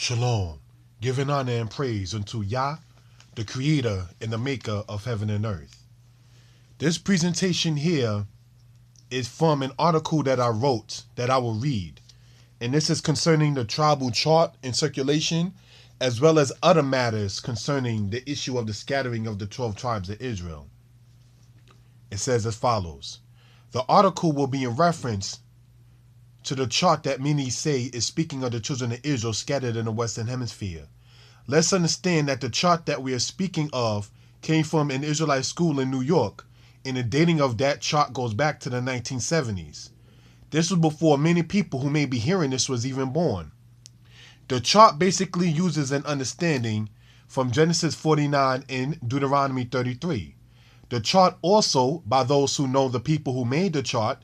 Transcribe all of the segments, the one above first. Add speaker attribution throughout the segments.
Speaker 1: Shalom, giving honor and praise unto Yah, the creator and the maker of heaven and earth. This presentation here is from an article that I wrote that I will read. And this is concerning the tribal chart in circulation, as well as other matters concerning the issue of the scattering of the 12 tribes of Israel. It says as follows. The article will be in reference to the chart that many say is speaking of the children of Israel scattered in the Western Hemisphere. Let's understand that the chart that we are speaking of came from an Israelite school in New York, and the dating of that chart goes back to the 1970s. This was before many people who may be hearing this was even born. The chart basically uses an understanding from Genesis 49 and Deuteronomy 33. The chart also, by those who know the people who made the chart,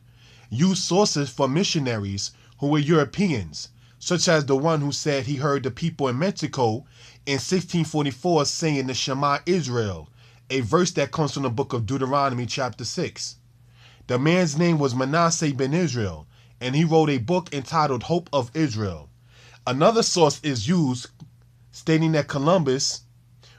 Speaker 1: used sources from missionaries who were Europeans, such as the one who said he heard the people in Mexico in 1644 saying the Shema Israel, a verse that comes from the book of Deuteronomy chapter 6. The man's name was Manasseh ben Israel, and he wrote a book entitled Hope of Israel. Another source is used stating that Columbus,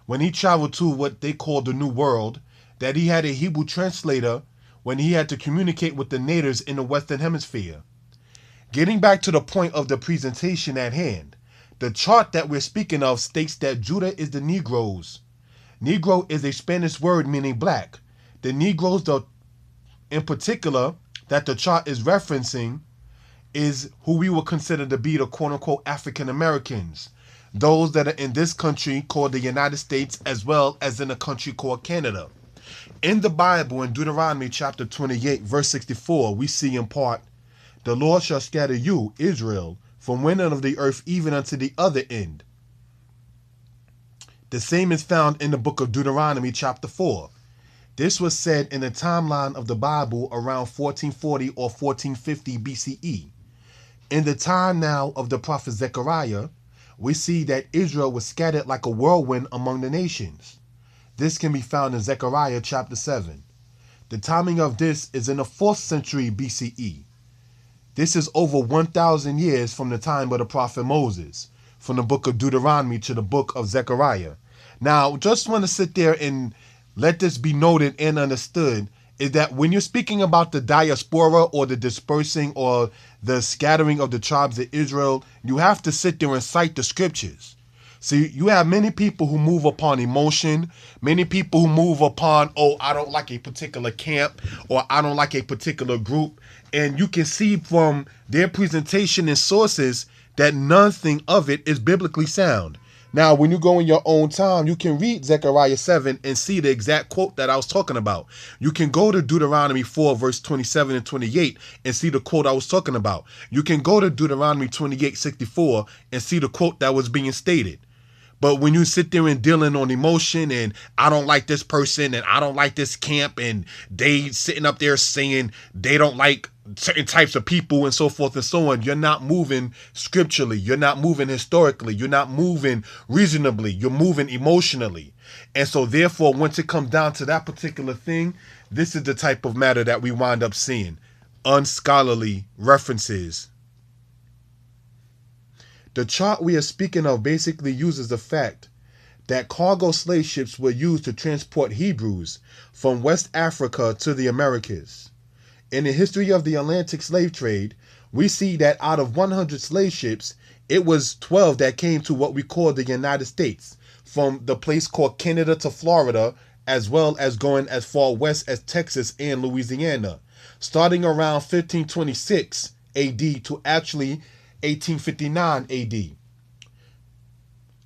Speaker 1: when he traveled to what they called the New World, that he had a Hebrew translator when he had to communicate with the natives in the Western Hemisphere. Getting back to the point of the presentation at hand, the chart that we're speaking of states that Judah is the Negroes. Negro is a Spanish word meaning black. The Negroes, in particular, that the chart is referencing is who we would consider to be the quote-unquote African Americans, those that are in this country called the United States, as well as in a country called Canada. In the Bible, in Deuteronomy chapter 28, verse 64, we see in part, the Lord shall scatter you, Israel, from one end of the earth even unto the other end. The same is found in the book of Deuteronomy chapter 4. This was said in the timeline of the Bible around 1440 or 1450 BCE. In the time now of the prophet Zechariah, we see that Israel was scattered like a whirlwind among the nations. This can be found in Zechariah chapter 7. The timing of this is in the 4th century BCE. This is over 1,000 years from the time of the prophet Moses, from the book of Deuteronomy to the book of Zechariah. Now, just want to sit there and let this be noted and understood, is that when you're speaking about the diaspora or the dispersing or the scattering of the tribes of Israel, you have to sit there and cite the scriptures. See, you have many people who move upon emotion, many people who move upon, oh, I don't like a particular camp or I don't like a particular group. And you can see from their presentation and sources that nothing of it is biblically sound. Now, when you go in your own time, you can read Zechariah 7 and see the exact quote that I was talking about. You can go to Deuteronomy 4, verse 27 and 28 and see the quote I was talking about. You can go to Deuteronomy 28, 64 and see the quote that was being stated. But when you sit there and dealing on emotion and I don't like this person and I don't like this camp and they sitting up there saying they don't like certain types of people and so forth and so on, you're not moving scripturally. You're not moving historically. You're not moving reasonably. You're moving emotionally. And so therefore, once it comes down to that particular thing, this is the type of matter that we wind up seeing. Unscholarly references. The chart we are speaking of basically uses the fact that cargo slave ships were used to transport Hebrews from West Africa to the Americas. In the history of the Atlantic slave trade, we see that out of 100 slave ships, it was 12 that came to what we call the United States, from the place called Canada to Florida, as well as going as far west as Texas and Louisiana, starting around 1526 AD to actually 1859 AD.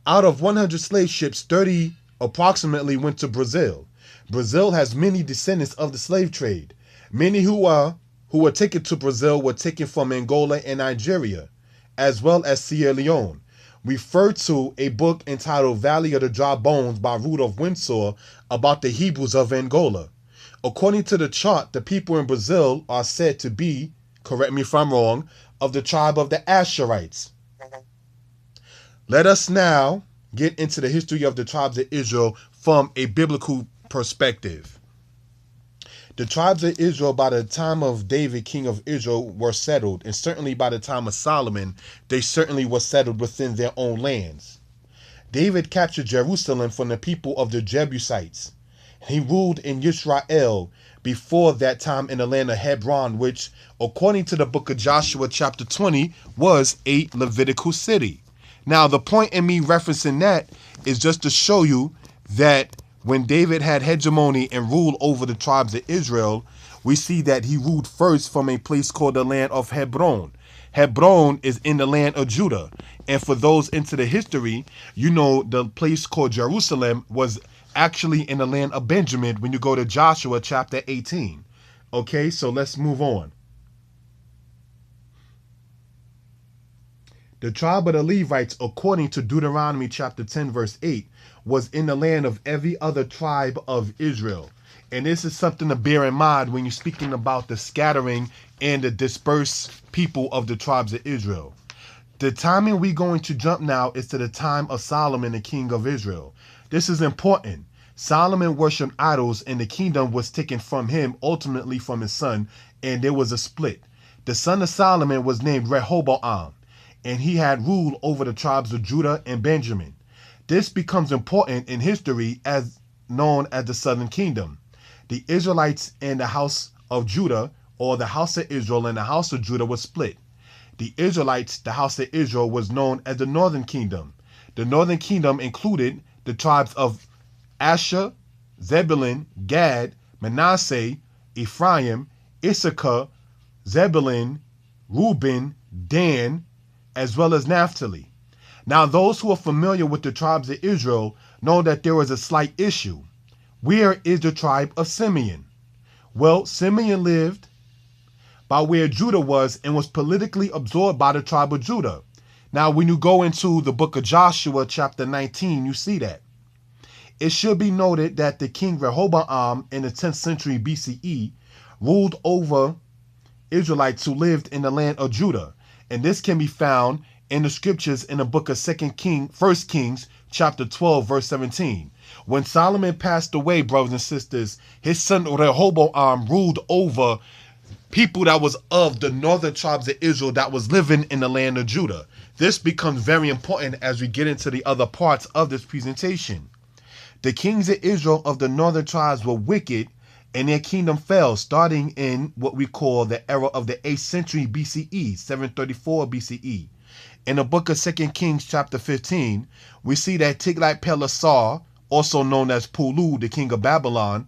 Speaker 1: Out of 100 slave ships, 30 approximately went to Brazil. Brazil has many descendants of the slave trade. Many who were taken to Brazil were taken from Angola and Nigeria, as well as Sierra Leone. Refer to a book entitled Valley of the Dry Bones by Rudolph Windsor about the Hebrews of Angola. According to the chart, the people in Brazil are said to be, correct me if I'm wrong, of the tribe of the Asherites. Let us now get into the history of the tribes of Israel from a biblical perspective. The tribes of Israel by the time of David, king of Israel, were settled, and certainly by the time of Solomon, they certainly were settled within their own lands. David captured Jerusalem from the people of the Jebusites. He ruled in Israel before that time in the land of Hebron, which, according to the book of Joshua chapter 20, was a Levitical city. Now, the point in me referencing that is just to show you that when David had hegemony and ruled over the tribes of Israel, we see that he ruled first from a place called the land of Hebron. Hebron is in the land of Judah. And for those into the history, you know the place called Jerusalem was actually in the land of Benjamin when you go to Joshua chapter 18. Okay, so let's move on. The tribe of the Levites, according to Deuteronomy chapter 10, verse 8, was in the land of every other tribe of Israel. And this is something to bear in mind when you're speaking about the scattering and the dispersed people of the tribes of Israel. The timing we're going to jump now is to the time of Solomon, the king of Israel. This is important. Solomon worshipped idols and the kingdom was taken from him, ultimately from his son, and there was a split. The son of Solomon was named Rehoboam, and he had ruled over the tribes of Judah and Benjamin. This becomes important in history as known as the Southern Kingdom. The Israelites and the house of Judah, or the house of Israel and the house of Judah, was split. The Israelites, the house of Israel, was known as the Northern Kingdom. The Northern Kingdom included the tribes of Asher, Zebulun, Gad, Manasseh, Ephraim, Issachar, Zebulun, Reuben, Dan, as well as Naphtali. Now, those who are familiar with the tribes of Israel know that there is a slight issue. Where is the tribe of Simeon? Well, Simeon lived by where Judah was and was politically absorbed by the tribe of Judah. Now, when you go into the book of Joshua, chapter 19, you see that. It should be noted that the king Rehoboam in the 10th century BCE ruled over Israelites who lived in the land of Judah. And this can be found in the scriptures in the book of 1 Kings, chapter 12, verse 17. When Solomon passed away, brothers and sisters, his son Rehoboam ruled over people that was of the northern tribes of Israel that was living in the land of Judah. This becomes very important as we get into the other parts of this presentation. The kings of Israel of the northern tribes were wicked and their kingdom fell, starting in what we call the era of the 8th century BCE, 734 BCE. In the book of 2 Kings chapter 15, we see that Tiglath-Pileser, also known as Pulu, the king of Babylon,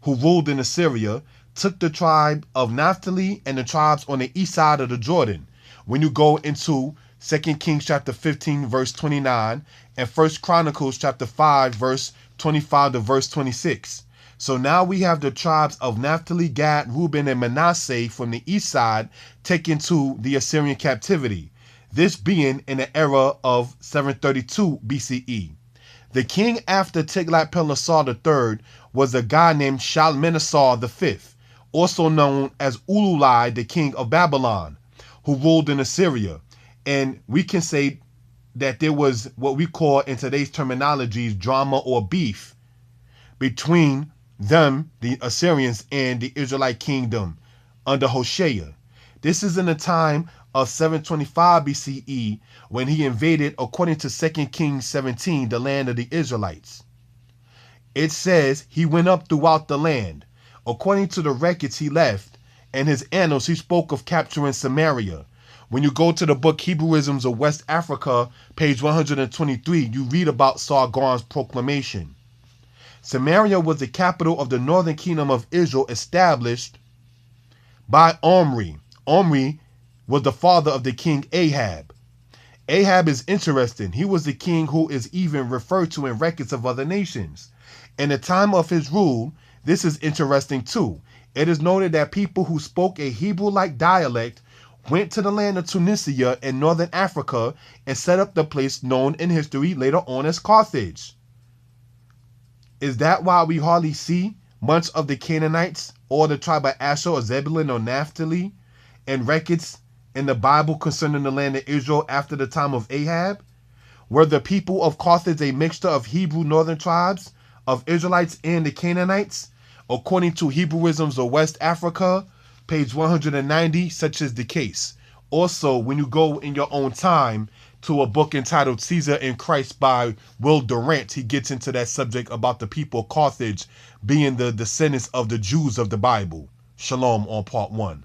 Speaker 1: who ruled in Assyria, took the tribe of Naphtali and the tribes on the east side of the Jordan. When you go into 2 Kings chapter 15, verse 29, and 1 Chronicles chapter 5, verse 25 to verse 26. So now we have the tribes of Naphtali, Gad, Reuben, and Manasseh from the east side taken to the Assyrian captivity, this being in the era of 732 BCE. The king after Tiglath-Pileser III was a guy named Shalmaneser V, also known as Ululai, the king of Babylon, who ruled in Assyria. And we can say that there was what we call in today's terminologies drama or beef between them, the Assyrians, and the Israelite kingdom under Hoshea. This is in the time of 725 BCE when he invaded, according to 2 Kings 17, the land of the Israelites. It says he went up throughout the land. According to the records he left and his annals, he spoke of capturing Samaria. When you go to the book Hebrewisms of West Africa, page 123, you read about Sargon's proclamation. Samaria was the capital of the northern kingdom of Israel, established by Omri. Omri was the father of the king Ahab. Ahab is interesting. He was the king who is even referred to in records of other nations. In the time of his rule, this is interesting too. It is noted that people who spoke a Hebrew-like dialect went to the land of Tunisia in northern Africa and set up the place known in history later on as Carthage. Is that why we hardly see much of the Canaanites or the tribe of Asher or Zebulun or Naphtali in records in the Bible concerning the land of Israel after the time of Ahab? Were the people of Carthage a mixture of Hebrew northern tribes, of Israelites and the Canaanites? According to Hebrewisms of West Africa, page 190, such is the case. Also, when you go in your own time to a book entitled Caesar and Christ by Will Durant, he gets into that subject about the people of Carthage being the descendants of the Jews of the Bible. Shalom on part 1.